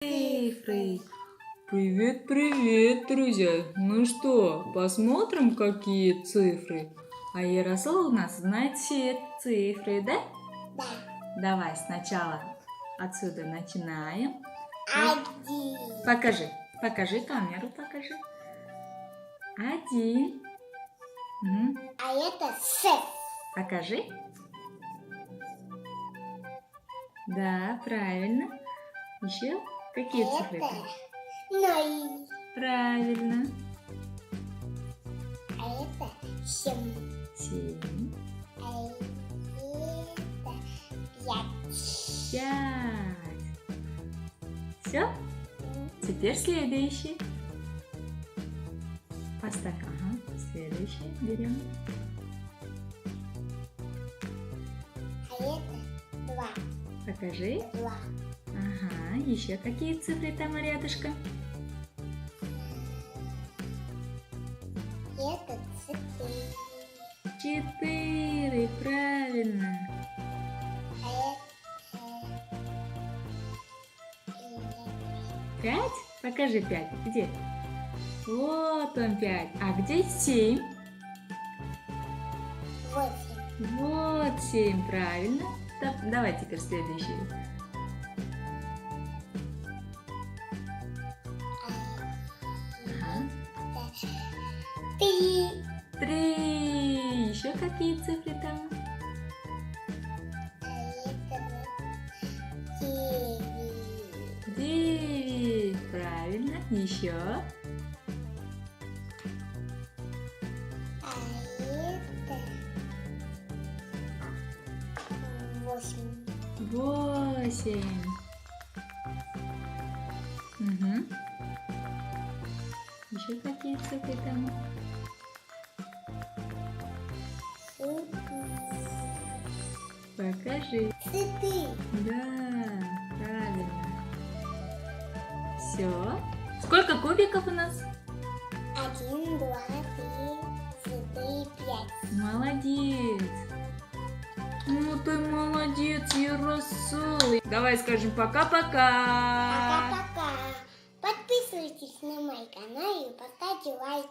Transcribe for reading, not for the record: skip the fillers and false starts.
Цифры. Привет, привет, друзья! Ну что, посмотрим, какие цифры? А Ярослав у нас знает все цифры, да? Да. Давай сначала отсюда начинаем. 1. Покажи камеру, покажи. 1. А это 6. Покажи. Да, правильно. Еще какие цифры? Это 0. Правильно. А это 7. 7. А это 5. 5. Все? Теперь следующий. Поставь. Ага. Следующий берем. А это 2. Покажи. 2. Ага. Еще какие цифры там рядышком? Это 4. 4. Правильно. А 5? Покажи 5. Где? Вот он 5. А где 7? 8. Вот 7. Правильно. Давай теперь следующий. Ага. 3. 3. Еще какие цифры там? А это 9. 9. Правильно. Еще. А это 8. 8. Угу. Еще какие цифры там? Покажи. 4. Да, правильно. Все. Сколько кубиков у нас? 1, 2, 3, 4, 5. Молодец. Ну ты молодец, Ярослав. Давай скажем пока-пока. Пока-пока. Подписывайтесь на мой канал и поставьте лайк.